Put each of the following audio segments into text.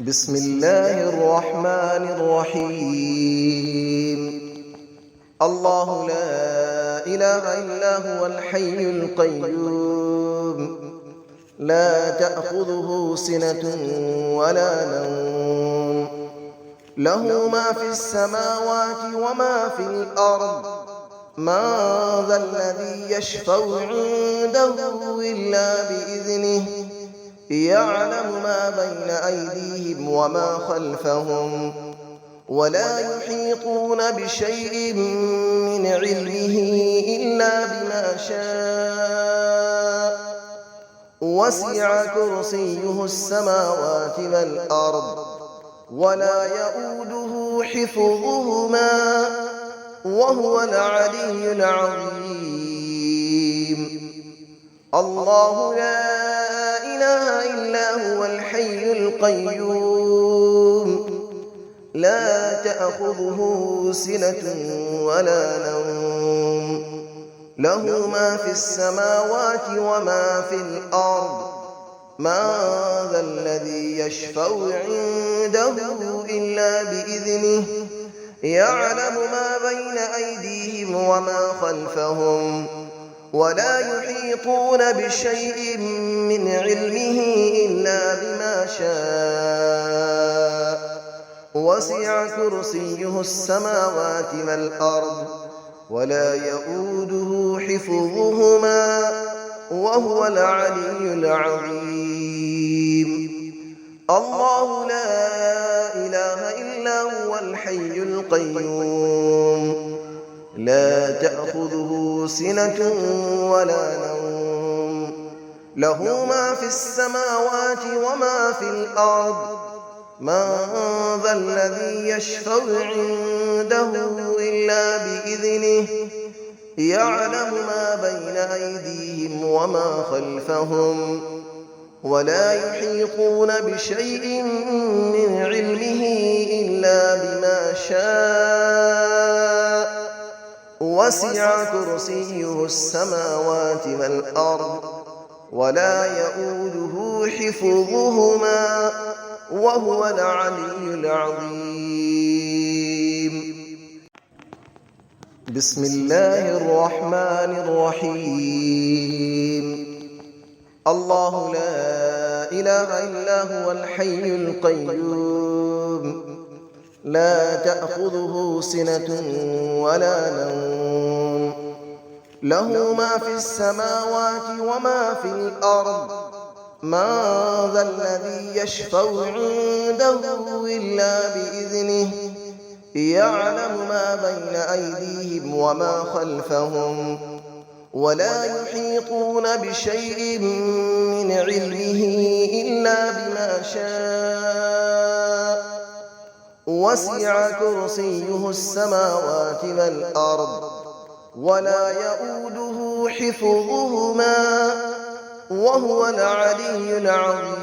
بسم الله الرحمن الرحيم. الله لا إله إلا هو الحي القيوم، لا تأخذه سنة ولا نوم، له ما في السماوات وما في الأرض. من ذا الذي يشفع عنده إلا بإذنه، يعلم ما بين أيديهم وما خلفهم، ولا يحيطون بشيء من علمه إلا بما شاء. وسع كرسيه السماوات والأرض، ولا يؤوده حفظهما، وهو العلي العظيم. الله لا إله إلا هو الحي القيوم، لا تأخذه سنة ولا نوم، له ما في السماوات وما في الأرض. من ذا الذي يشفع عنده إلا بإذنه، يعلم ما بين أيديهم وما خلفهم، ولا يحيطون بشيء من علمه إلا بما شاء. وسع كرسيه السماوات والأرض، ولا يؤوده حفظهما، وهو العلي العظيم. الله لا إله إلا هو الحي القيوم، لا تأخذه سنة ولا نوم، له ما في السماوات وما في الأرض. من ذا الذي يشفع عنده إلا بإذنه، يعلم ما بين أيديهم وما خلفهم، ولا يحيطون بشيء من علمه إلا بما شاء. وسع كرسيه السماوات والأرض، ولا يؤوده حفظهما، وهو العلي العظيم. بسم الله الرحمن الرحيم. الله لا إله إلا هو الحي القيوم، لا تأخذه سنة ولا نوم، له ما في السماوات وما في الأرض. من ذا الذي يشفع عنده إلا بإذنه، يعلم ما بين أيديهم وما خلفهم، ولا يحيطون بشيء من علمه إلا بما شاء. وسع كرسيه السماوات والأرض، ولا يؤوده حفظهما، وهو العلي العظيم.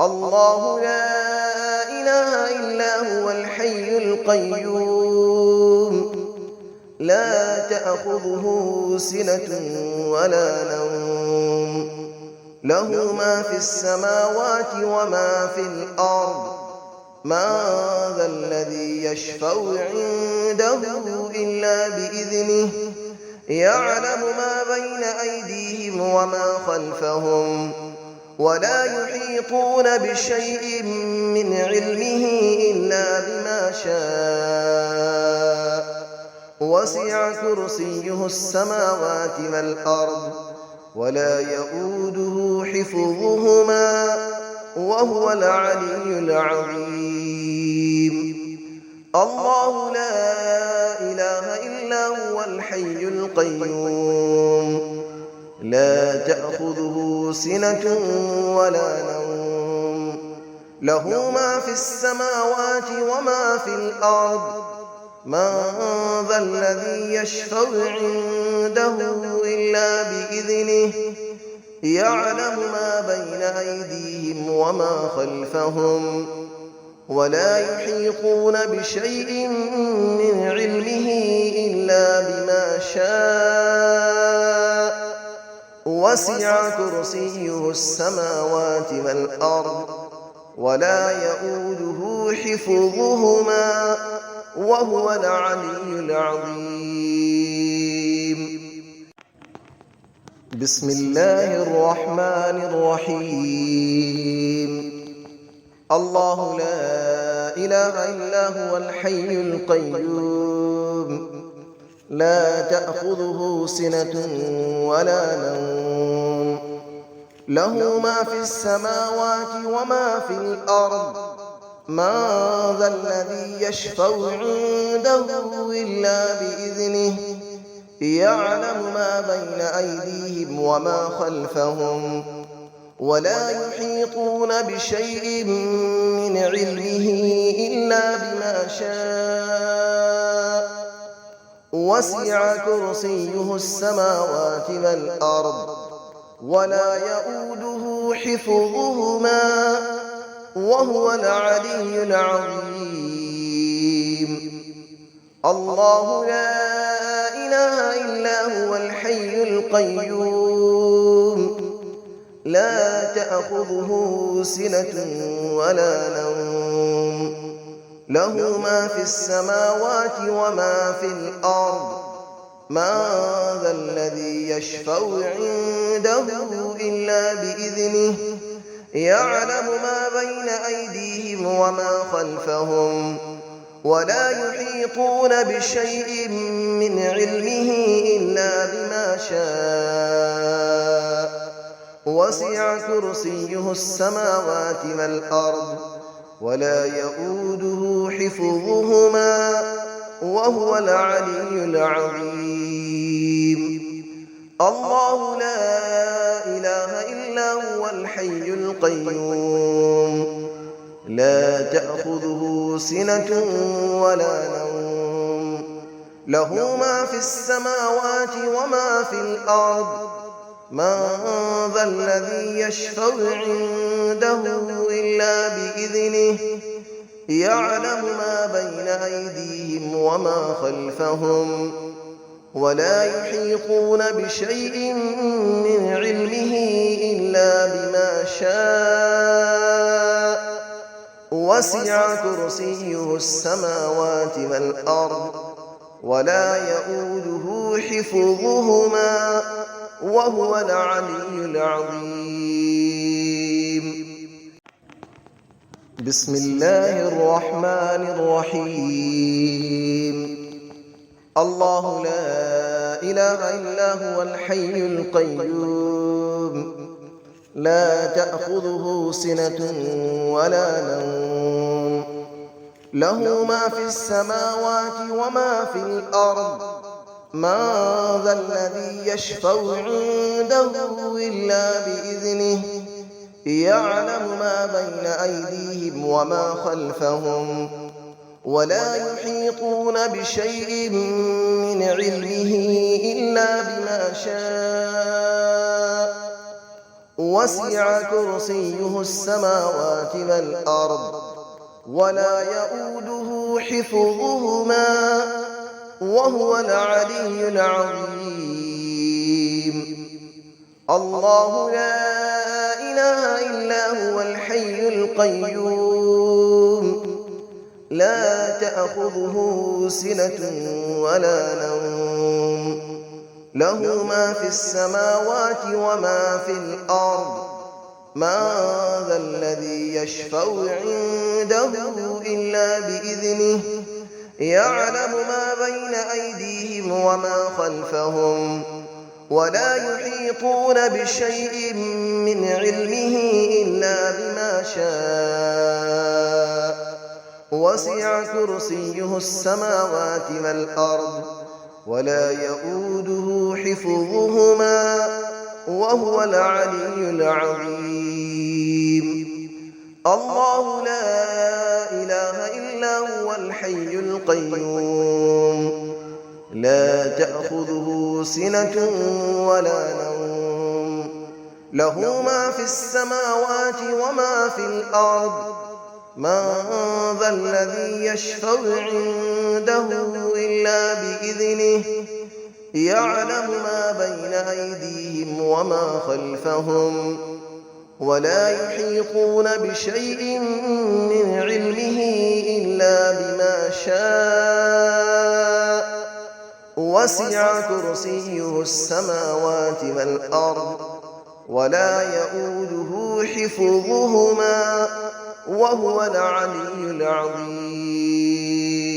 الله لا إله إلا هو الحي القيوم، لا تأخذه سنة ولا نوم، له ما في السماوات وما في الأرض. من ذا الذي يشفع عنده إلا بإذنه، يعلم ما بين أيديهم وما خلفهم، ولا يحيطون بشيء من علمه إلا بما شاء. وسع كرسيه السماوات والأرض، ولا يؤوده حفظهما، وهو العلي العظيم. الله لا إله إلا هو الحي القيوم، لا تأخذه سنة ولا نوم، له ما في السماوات وما في الأرض. من ذا الذي يشفع عنده إلا بإذنه، يعلم ما بين أيديهم وما خلفهم، ولا يحيطون بشيء من علمه إلا بما شاء. وسع كرسيه السماوات والأرض ولا يؤوده حفظهما وهو العلي العظيم. بسم الله الرحمن الرحيم. الله لا إله إلا هو الحي القيوم لا تأخذه سنة ولا نوم له ما في السماوات وما في الأرض من ذا الذي يشفع عنده إلا بإذنه يعلم ما بين أيديهم وما خلفهم ولا يحيطون بشيء من علمه إلا بما شاء وسع كرسيه السماوات والأرض ولا يؤوده حفظهما وهو العلي العظيم. الله لا إله إلا هو الحي القيوم لا تأخذه سنة ولا نوم له ما في السماوات وما في الأرض من ذا الذي يشفع عنده إلا بإذنه يعلم ما بين أيديهم وما خلفهم ولا يحيطون بشيء من علمه إلا بما شاء وسع كرسيه السماوات والأرض ولا يؤوده حفظهما وهو العلي العظيم. الله لا إله إلا هو الحي القيوم لا تأخذه سنة ولا نوم له ما في السماوات وما في الأرض من ذا الذي يشفع عنده إلا بإذنه يعلم ما بين أيديهم وما خلفهم ولا يحيطون بشيء من علمه إلا بما شاء وسع كرسيه السماوات والأرض ولا يؤوده حفظهما وهو العلي العظيم. بسم الله الرحمن الرحيم. الله لا إله إلا هو الحي القيوم لا تأخذه سنة ولا نوم له ما في السماوات وما في الأرض من ذا الذي يشفع عنده إلا بإذنه يعلم ما بين أيديهم وما خلفهم ولا يحيطون بشيء من علمه إلا بما شاء وسع كرسيه السماوات والأرض ولا يؤوده حفظهما وهو العلي العظيم. الله لا إله إلا هو الحي القيوم لا تأخذه سنة ولا نوم له ما في السماوات وما في الأرض من ذا الذي يشفع عنده إلا بإذنه يعلم ما بين أيديهم وما خلفهم ولا يحيطون بشيء من علمه إلا بما شاء وسع كرسيه السماوات والأرض ولا يؤوده حفظهما وهو العلي العظيم. الله لا إله إلا هو الحي القيوم لا تأخذه سنة ولا نوم له ما في السماوات وما في الأرض من ذا الذي يشفع عنده إلا بإذنه يعلم ما بين أيديهم وما خلفهم ولا يحيطون بشيء من علمه إلا بما شاء وسع كرسيه السماوات والأرض ولا يئوده حفظهما وهو العلي العظيم